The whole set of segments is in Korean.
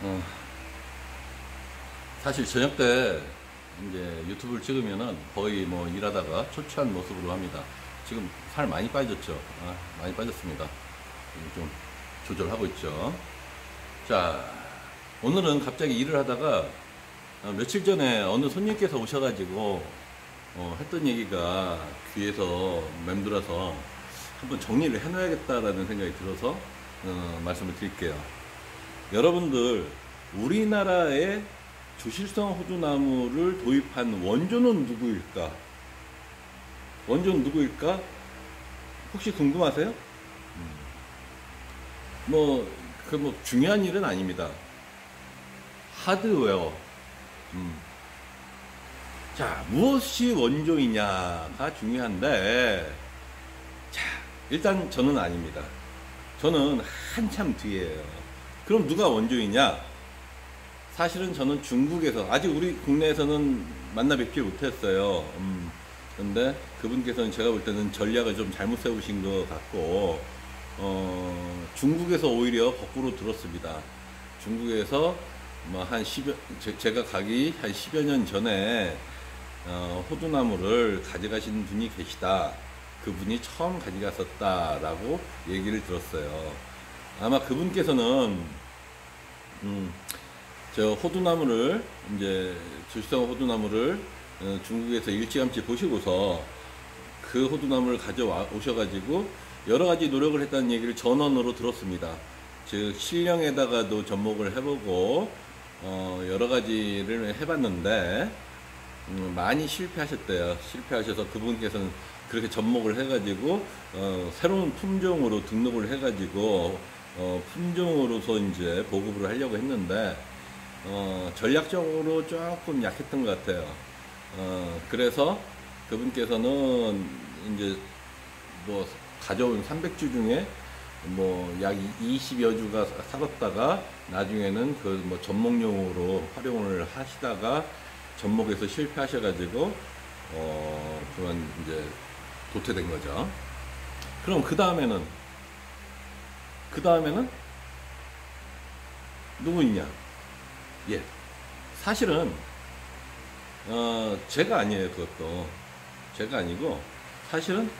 어, 사실 저녁 때 이제 유튜브를 찍으면은 거의 뭐 일하다가 초췌한 모습으로 합니다. 지금 살 많이 빠졌죠. 많이 빠졌습니다. 좀 조절하고 있죠. 자, 오늘은 갑자기 일을 하다가 며칠 전에 어느 손님께서 오셔가지고 했던 얘기가 귀에서 맴돌아서 한번 정리를 해놔야겠다라는 생각이 들어서 말씀을 드릴게요. 여러분들, 우리나라에 주실성 호두나무를 도입한 원조는 누구일까? 원조는 누구일까? 혹시 궁금하세요? 뭐 중요한 일은 아닙니다. 하드웨어. 자, 무엇이 원조이냐가 중요한데, 자, 일단 저는 아닙니다. 저는 한참 뒤에요. 그럼 누가 원조이냐? 사실은 저는 중국에서, 아직 우리 국내에서는 만나 뵙지 못했어요. 근데 그분께서는 제가 볼 때는 전략을 좀 잘못 세우신 것 같고, 중국에서 오히려 거꾸로 들었습니다. 중국에서 뭐 한 10여, 제가 가기 한 10여 년 전에 호두나무를 가져가신 분이 계시다. 그분이 처음 가져갔었다라고 얘기를 들었어요. 아마 그분께서는 저 호두나무를, 이제 주실성 호두나무를 중국에서 일찌감치 보시고서 그 호두나무를 가져와 오셔가지고 여러 가지 노력을 했다는 얘기를 전언으로 들었습니다. 즉 실령에다가도 접목을 해보고 여러 가지를 해봤는데 많이 실패하셨대요. 실패하셔서 그분께서는 그렇게 접목을 해가지고 새로운 품종으로 등록을 해가지고 품종으로서 이제 보급을 하려고 했는데 전략적으로 조금 약했던 것 같아요. 그래서 그분께서는 이제 뭐 가져온 300주 중에 뭐 약 20여 주가 살았다가 나중에는 그 뭐 접목용으로 활용을 하시다가 접목에서 실패하셔가지고 그만 이제 도태된 거죠. 그럼 그 다음에는 누구 있냐? 예, 사실은 제가 아니에요. 그것도 제가 아니고 사실은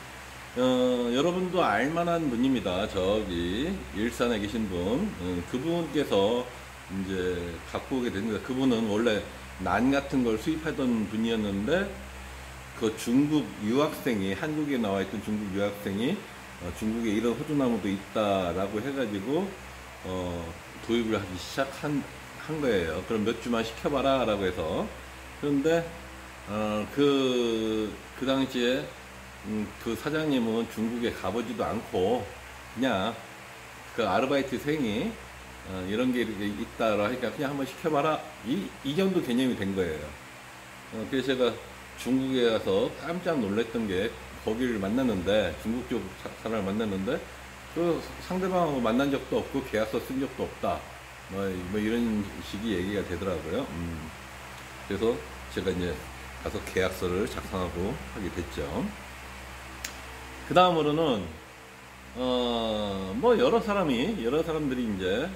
여러분도 알만한 분입니다. 저기 일산에 계신 분, 그분께서 이제 갖고 오게 됩니다. 그분은 원래 난 같은 걸 수입하던 분이었는데 그 중국 유학생이, 한국에 나와 있던 중국 유학생이 중국에 이런 호두나무도 있다라고 해가지고 도입을 하기 시작한 거예요. 그럼 몇 주만 시켜봐라 라고 해서. 그런데 그 당시에 그 사장님은 중국에 가보지도 않고 그냥 그 아르바이트생이 이런 게 이렇게 있다라 하니까 그냥 한번 시켜봐라, 이 정도 개념이 된 거예요. 그래서 제가 중국에 가서 깜짝 놀랐던 게, 거기를 만났는데 중국 쪽 사람을 만났는데 그 상대방하고 만난 적도 없고 계약서 쓴 적도 없다, 뭐 이런 식의 얘기가 되더라고요. 그래서 제가 이제 가서 계약서를 작성하고 하게 됐죠. 그 다음으로는 뭐 여러 사람들이 이제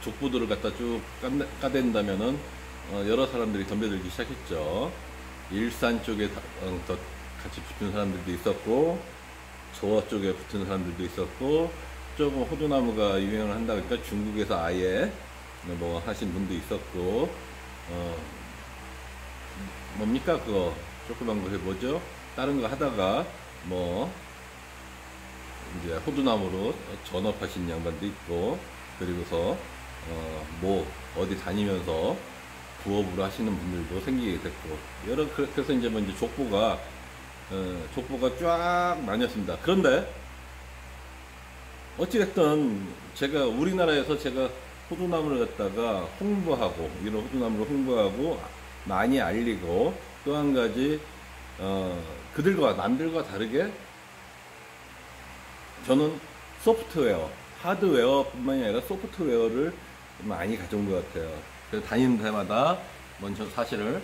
족보들을 갖다 쭉 까댄다면은 여러 사람들이 덤벼들기 시작했죠. 일산 쪽에 더 같이 붙은 사람들도 있었고, 저쪽에 붙은 사람들도 있었고, 조금 호두나무가 유행을 한다 그러니까 중국에서 아예 뭐 하신 분도 있었고, 뭡니까 그거 조그만 거 해보죠. 다른 거 하다가 뭐 이제 호두나무로 전업하신 양반도 있고, 그리고서 뭐 어디 다니면서 부업으로 하시는 분들도 생기게 됐고, 그래서 이제 뭐 이제 족보가 쫙 나뉘었습니다. 그런데 어찌됐든 제가 우리나라에서 제가 호두나무를 갖다가 홍보하고, 이런 호두나무를 홍보하고 많이 알리고, 또 한 가지 남들과 다르게 저는 소프트웨어, 하드웨어뿐만이 아니라 소프트웨어를 많이 가져온 것 같아요. 그래서 다니는 데마다 먼저 사실을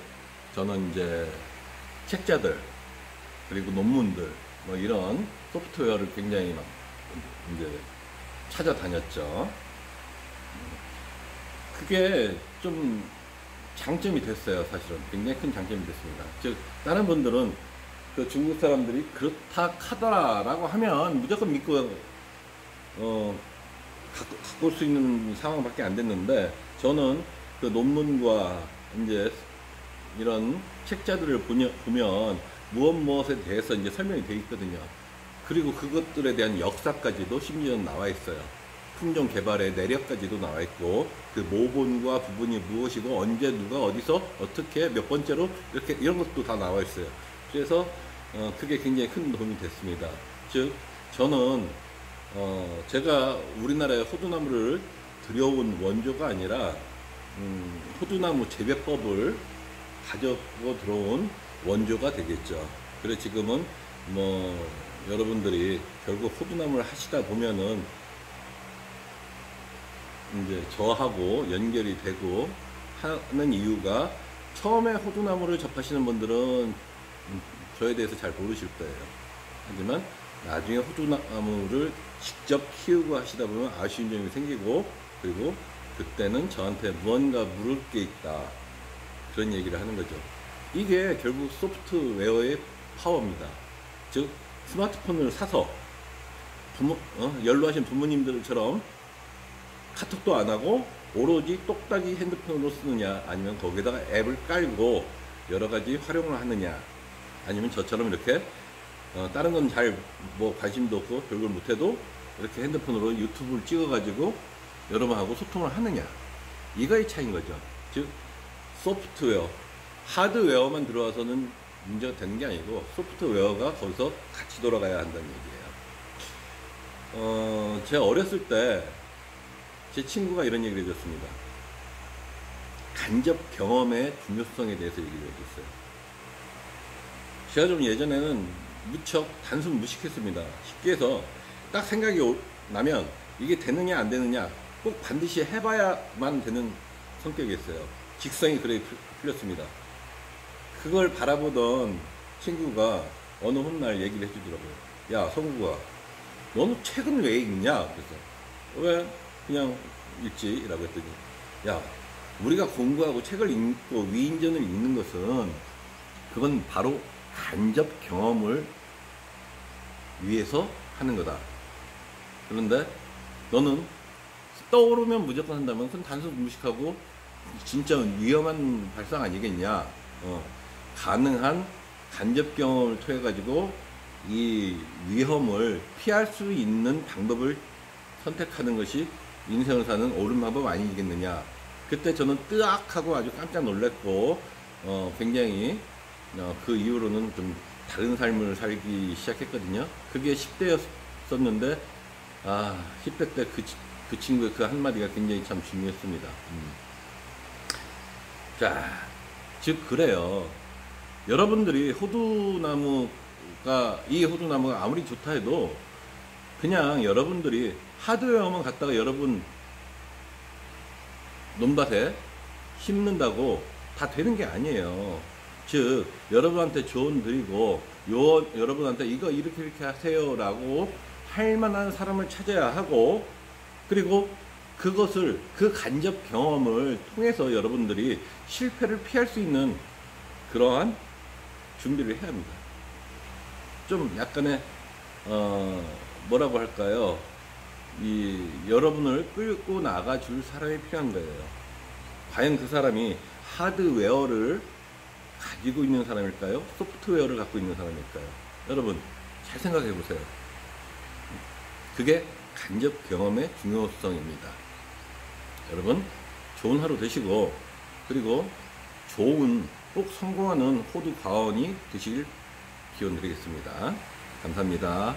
저는 이제 책자들, 그리고 논문들, 뭐 이런 소프트웨어를 굉장히 막 이제 찾아다녔죠. 그게 좀 장점이 됐어요. 사실은 굉장히 큰 장점이 됐습니다. 즉 다른 분들은 그 중국 사람들이 그렇다 하더라라고 하면 무조건 믿고 갖고 올 수 있는 상황밖에 안 됐는데, 저는 그 논문과 이제 이런 책자들을 보면 무엇에 대해서 이제 설명이 되어 있거든요. 그리고 그것들에 대한 역사까지도 심지어 나와 있어요. 품종 개발의 내력까지도 나와 있고, 그 모본과 부분이 무엇이고 언제 누가 어디서 어떻게 몇 번째로 이렇게 이런 것도 다 나와 있어요. 그래서 그게 굉장히 큰 도움이 됐습니다. 즉 저는 제가 우리나라에 호두나무를 들여온 원조가 아니라 호두나무 재배법을 가지고 들어온 원조가 되겠죠. 그래서 지금은 뭐 여러분들이 결국 호두나무를 하시다 보면은 이제 저하고 연결이 되고 하는 이유가, 처음에 호두나무를 접하시는 분들은 저에 대해서 잘 모르실 거예요. 하지만 나중에 호두나무를 직접 키우고 하시다 보면 아쉬운 점이 생기고, 그리고 그때는 저한테 무언가 물을 게 있다, 그런 얘기를 하는 거죠. 이게 결국 소프트웨어의 파워입니다. 즉 스마트폰을 사서 연로하신 부모님들처럼 카톡도 안 하고 오로지 똑딱이 핸드폰으로 쓰느냐, 아니면 거기다가 앱을 깔고 여러 가지 활용을 하느냐, 아니면 저처럼 이렇게 다른 건 잘 뭐 관심도 없고 별걸 못해도 이렇게 핸드폰으로 유튜브를 찍어가지고 여러분하고 소통을 하느냐, 이거의 차이인 거죠. 즉 소프트웨어, 하드웨어만 들어와서는 문제가 되는 게 아니고 소프트웨어가 거기서 같이 돌아가야 한다는 얘기예요. 제가 어렸을 때 제 친구가 이런 얘기를 해줬습니다. 간접 경험의 중요성에 대해서 얘기를 해줬어요. 제가 좀 예전에는 무척 단순 무식했습니다. 쉽게 해서 딱 생각이 나면 이게 되느냐 안 되느냐 꼭 반드시 해봐야만 되는 성격이었어요. 직성이 그래 풀렸습니다. 그걸 바라보던 친구가 어느 훗날 얘기를 해주더라고요. 야 성구가, 너는 책은 왜 읽냐? 그래서 왜 그냥 읽지? 라고 했더니, 야 우리가 공부하고 책을 읽고 위인전을 읽는 것은 그건 바로 간접 경험을 위해서 하는 거다. 그런데 너는 떠오르면 무조건 한다면 그건 단순 무식하고 진짜 위험한 발상 아니겠냐. 가능한 간접 경험을 통해 가지고 이 위험을 피할 수 있는 방법을 선택하는 것이 인생을 사는 옳은 방법 아니겠느냐. 그때 저는 뜨악하고 아주 깜짝 놀랐고 굉장히 그 이후로는 좀 다른 삶을 살기 시작했거든요. 그게 10대였었는데 10대 때 그 친구의 그 한마디가 굉장히 참 중요했습니다. 자, 즉 그래요. 여러분들이 이 호두나무가 아무리 좋다 해도 그냥 여러분들이 하드웨어만 갖다가 여러분 논밭에 심는다고 다 되는 게 아니에요. 즉 여러분한테 조언 드리고 여러분한테 이거 이렇게 하세요 라고 할 만한 사람을 찾아야 하고, 그리고 그것을 그 간접 경험을 통해서 여러분들이 실패를 피할 수 있는 그러한 준비를 해야 합니다. 좀 약간의 뭐라고 할까요? 여러분을 끌고 나가 줄 사람이 필요한 거예요. 과연 그 사람이 하드웨어를 가지고 있는 사람일까요? 소프트웨어를 갖고 있는 사람일까요? 여러분 잘 생각해 보세요. 그게 간접 경험의 중요성입니다. 여러분 좋은 하루 되시고, 그리고 꼭 성공하는 호두 과원이 되시길 기원 드리겠습니다. 감사합니다.